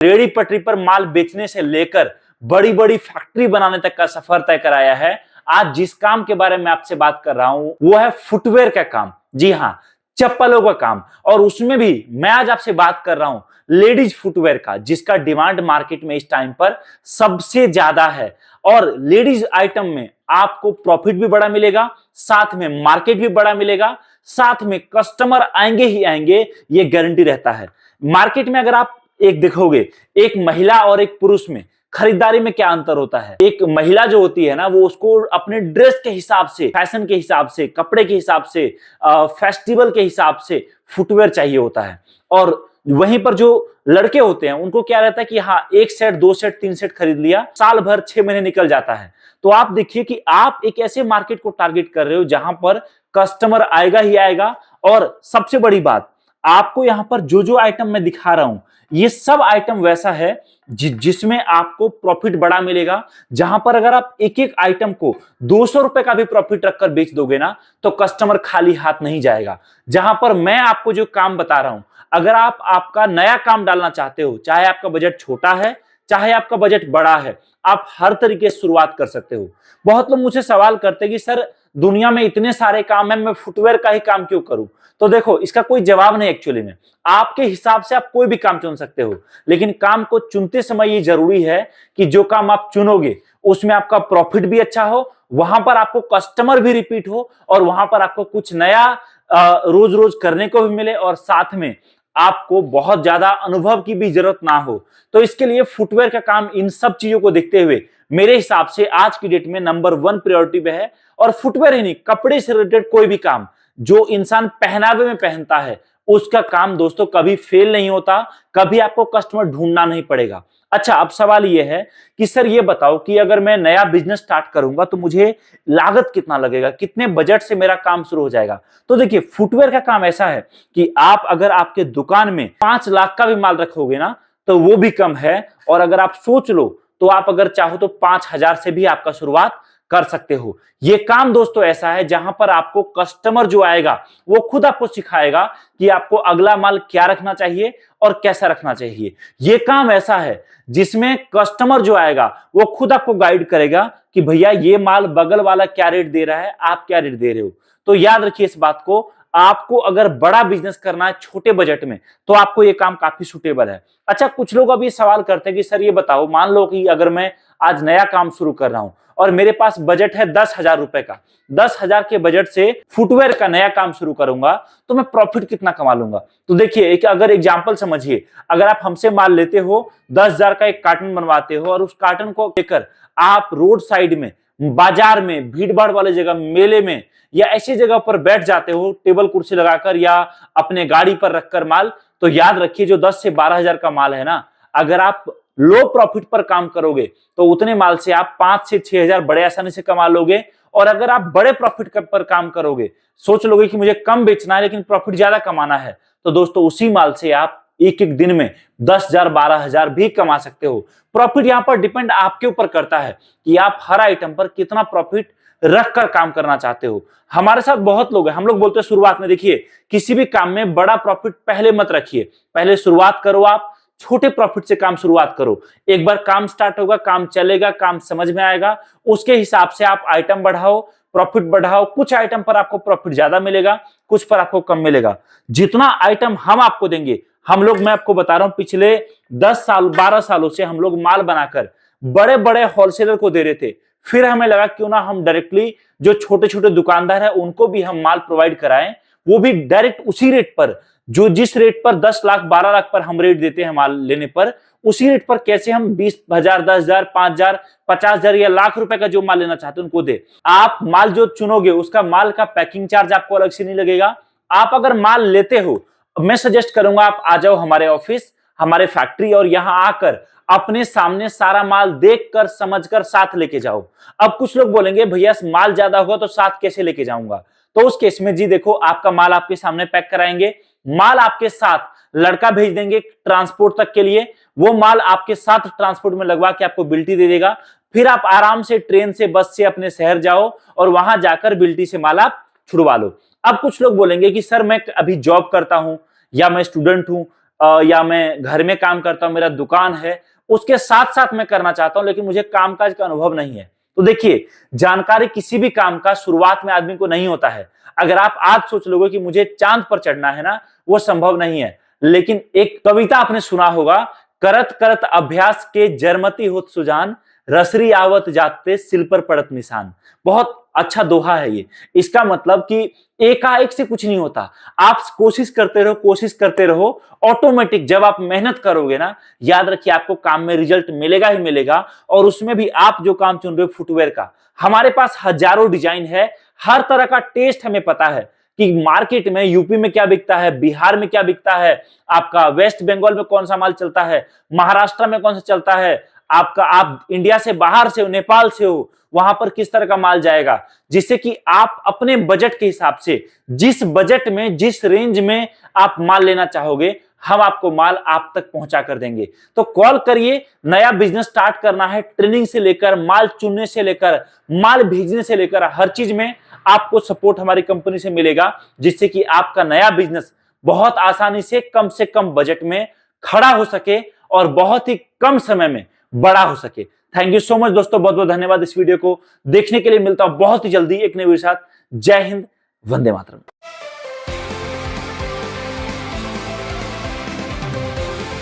Ready पटरी पर माल बेचने से लेकर बड़ी बड़ी फैक्ट्री बनाने तक का सफर तय कराया है। आज जिस काम के बारे में आपसे बात कर रहा हूं वो है फुटवेयर का काम। जी हां, चप्पलों का काम। और उसमें भी मैं आज आपसे बात कर रहा हूं लेडीज फुटवेयर का, जिसका डिमांड मार्केट में इस टाइम पर सबसे ज्यादा है। और लेडीज आइटम में आपको प्रॉफिट भी बड़ा मिलेगा, साथ में मार्केट भी बड़ा मिलेगा, साथ में कस्टमर आएंगे ही आएंगे, ये गारंटी रहता है। मार्केट में अगर आप एक देखोगे, एक महिला और एक पुरुष में खरीदारी में क्या अंतर होता है। एक महिला जो होती है ना, वो उसको अपने ड्रेस के हिसाब से, फैशन के हिसाब से, कपड़े के हिसाब से, फेस्टिवल के हिसाब से फुटवेयर चाहिए होता है। और वहीं पर जो लड़के होते हैं उनको क्या रहता है कि हाँ, एक सेट, दो सेट, तीन सेट खरीद लिया, साल भर 6 महीने निकल जाता है। तो आप देखिए कि आप एक ऐसे मार्केट को टारगेट कर रहे हो जहां पर कस्टमर आएगा ही आएगा। और सबसे बड़ी बात, आपको यहां पर जो जो आइटम मैं दिखा रहा हूं, ये सब आइटम वैसा है जिसमें आपको प्रॉफिट बड़ा मिलेगा। जहां पर अगर आप एक एक आइटम को 200 रुपए का भी प्रॉफिट रखकर बेच दोगे ना, तो कस्टमर खाली हाथ नहीं जाएगा। जहां पर मैं आपको जो काम बता रहा हूं, अगर आप आपका नया काम डालना चाहते हो, चाहे आपका बजट छोटा है, चाहे आपका बजट बड़ा है, आप हर तरीके से शुरुआत कर सकते हो। बहुत लोग मुझसे सवाल करते हैं कि सर, दुनिया में इतने सारे काम है, मैं फुटवेयर का ही काम क्यों करूं? तो देखो, इसका कोई जवाब नहीं। एक्चुअली में आपके हिसाब से आप कोई भी काम चुन सकते हो, लेकिन काम को चुनते समय ये जरूरी है कि जो काम आप चुनोगे उसमें आपका प्रॉफिट भी अच्छा हो, वहां पर आपको कस्टमर भी रिपीट हो, और वहां पर आपको कुछ नया रोज रोज करने को भी मिले, और साथ में आपको बहुत ज्यादा अनुभव की भी जरूरत ना हो। तो इसके लिए फुटवेयर का काम इन सब चीजों को देखते हुए मेरे हिसाब से आज की डेट में नंबर 1 प्रायोरिटी पे है। और फुटवेयर ही नहीं, कपड़े से रिलेटेड कोई भी काम जो इंसान पहनावे में पहनता है, उसका काम दोस्तों कभी फेल नहीं होता, कभी आपको कस्टमर ढूंढना नहीं पड़ेगा। अच्छा, अब सवाल यह है कि सर ये बताओ कि अगर मैं नया बिजनेस स्टार्ट करूंगा तो मुझे लागत कितना लगेगा, कितने बजट से मेरा काम शुरू हो जाएगा? तो देखिए, फुटवेयर का काम ऐसा है कि आप अगर आपके दुकान में 5 लाख का भी माल रखोगे ना, तो वो भी कम है। और अगर आप सोच लो तो आप अगर चाहो तो 5,000 से भी आपका शुरुआत कर सकते हो। ये काम दोस्तों ऐसा है जहां पर आपको कस्टमर जो आएगा वो खुद आपको सिखाएगा कि आपको अगला माल क्या रखना चाहिए और कैसा रखना चाहिए। ये काम ऐसा है जिसमें कस्टमर जो आएगा वो खुद आपको गाइड करेगा कि भैया ये माल बगल वाला क्या रेट दे रहा है, आप क्या रेट दे रहे हो। तो याद रखिए इस बात को, आपको अगर बड़ा बिजनेस करना है छोटे बजट में, तो आपको ये काम काफी सुटेबल है। अच्छा, कुछ लोग अभी सवाल करते हैं कि सर ये बताओ, मान लो कि अगर मैं आज नया काम शुरू कर रहा हूं और मेरे पास बजट है 10,000 रुपए का, 10,000 के बजट से फुटवेयर का नया काम शुरू करूंगा, तो मैं प्रॉफिट कितना कमा लूंगा? तो देखिए, एक अगर एग्जांपल समझिए, अगर आप हमसे माल लेते हो, 10,000 का एक कार्टन बनवाते हो, और उस कार्टन को लेकर आप रोड साइड में, बाजार में, भीड़ भाड़ वाले जगह, मेले में या ऐसी जगह पर बैठ जाते हो टेबल कुर्सी लगाकर या अपने गाड़ी पर रखकर माल, तो याद रखिए जो 10 से 12,000 का माल है ना, अगर आप लो प्रॉफिट पर काम करोगे तो उतने माल से आप 5 से 6,000 बड़े आसानी से कमा लोगे। और अगर आप बड़े प्रॉफिट पर काम करोगे, सोच लोगे कि मुझे कम बेचना है लेकिन प्रॉफिट ज्यादा कमाना है, तो दोस्तों उसी माल से आप एक एक दिन में 10,000 12,000 भी कमा सकते हो। प्रॉफिट यहां पर डिपेंड आपके ऊपर करता है कि आप हर आइटम पर कितना प्रॉफिट रख कर काम करना चाहते हो। हमारे साथ बहुत लोग हैं, हम लोग बोलते हैं शुरुआत में, देखिए किसी भी काम में बड़ा प्रॉफिट पहले मत रखिए, पहले शुरुआत करो, आप छोटे प्रॉफिट से काम शुरुआत करो। एक बार काम स्टार्ट होगा, काम चलेगा, काम समझ में आएगा, उसके हिसाब से आप आइटम बढ़ाओ, प्रॉफिट बढ़ाओ। कुछ आइटम पर आपको प्रॉफिट ज्यादा मिलेगा, कुछ पर आपको कम मिलेगा। जितना आइटम हम आपको देंगे, हम लोग, मैं आपको बता रहा हूं, पिछले 10 साल 12 सालों से हम लोग माल बनाकर बड़े बड़े होलसेलर को दे रहे थे। फिर हमें लगा क्यों ना हम डायरेक्टली जो छोटे छोटे दुकानदार है उनको भी हम माल प्रोवाइड कराएं, वो भी डायरेक्ट उसी रेट पर, जो जिस रेट पर 10 लाख 12 लाख पर हम रेट देते हैं माल लेने पर, उसी रेट पर कैसे हम 20,000 10,000 5,000 50,000 या लाख रुपए का जो माल लेना चाहते हैं उनको दे। आप माल जो चुनोगे उसका माल का पैकिंग चार्ज आपको अलग से नहीं लगेगा। आप अगर माल लेते हो, मैं सजेस्ट करूंगा आप आ जाओ हमारे ऑफिस, हमारे फैक्ट्री, और यहां आकर अपने सामने सारा माल देखकर समझकर साथ लेके जाओ। अब कुछ लोग बोलेंगे भैया माल ज्यादा होगा तो साथ कैसे लेके जाऊंगा? तो उस केस में जी देखो, आपका माल आपके सामने पैक कराएंगे, माल आपके साथ लड़का भेज देंगे ट्रांसपोर्ट तक के लिए, वो माल आपके साथ ट्रांसपोर्ट में लगवा के आपको बिल्टी दे देगा। फिर आप आराम से ट्रेन से, बस से अपने शहर जाओ और वहां जाकर बिल्टी से माल आप छुड़वा लो। अब कुछ लोग बोलेंगे कि सर मैं अभी जॉब करता हूं या मैं स्टूडेंट हूं, या मैं घर में काम करता हूं, मेरा दुकान है, उसके साथ साथ मैं करना चाहता हूं, लेकिन मुझे कामकाज का अनुभव नहीं है। तो देखिए, जानकारी किसी भी काम का शुरुआत में आदमी को नहीं होता है। अगर आप आज सोच लोगे कि मुझे चांद पर चढ़ना है ना, वो संभव नहीं है। लेकिन एक कविता आपने सुना होगा, करत करत अभ्यास के जरमती होत सुजान, रसरी आवत जाते सिल पर पड़त निशान। बहुत अच्छा दोहा है ये। इसका मतलब कि एकाएक से कुछ नहीं होता, आप कोशिश करते रहो, ऑटोमेटिक जब आप मेहनत करोगे ना, याद रखिए आपको काम में रिजल्ट मिलेगा ही मिलेगा। और उसमें भी आप जो काम चुन रहे हो फुटवेयर का, हमारे पास हजारों डिजाइन है, हर तरह का टेस्ट हमें पता है कि मार्केट में यूपी में क्या बिकता है, बिहार में क्या बिकता है, आपका वेस्ट बंगाल में कौन सा माल चलता है, महाराष्ट्र में कौन सा चलता है, आपका आप इंडिया से बाहर से हो, नेपाल से हो, वहां पर किस तरह का माल जाएगा, जिससे कि आप अपने बजट के हिसाब से, जिस बजट में जिस रेंज में आप माल लेना चाहोगे, हम आपको माल आप तक पहुंचा कर देंगे। तो कॉल करिए। नया बिजनेस स्टार्ट करना है, ट्रेनिंग से लेकर माल चुनने से लेकर माल भेजने से लेकर हर चीज में आपको सपोर्ट हमारी कंपनी से मिलेगा, जिससे कि आपका नया बिजनेस बहुत आसानी से कम बजट में खड़ा हो सके और बहुत ही कम समय में बड़ा हो सके। थैंक यू सो मच दोस्तों, बहुत बहुत धन्यवाद इस वीडियो को देखने के लिए। मिलता हूं बहुत ही जल्दी एक नए वीडियो के साथ। जय हिंद, वंदे मातरम।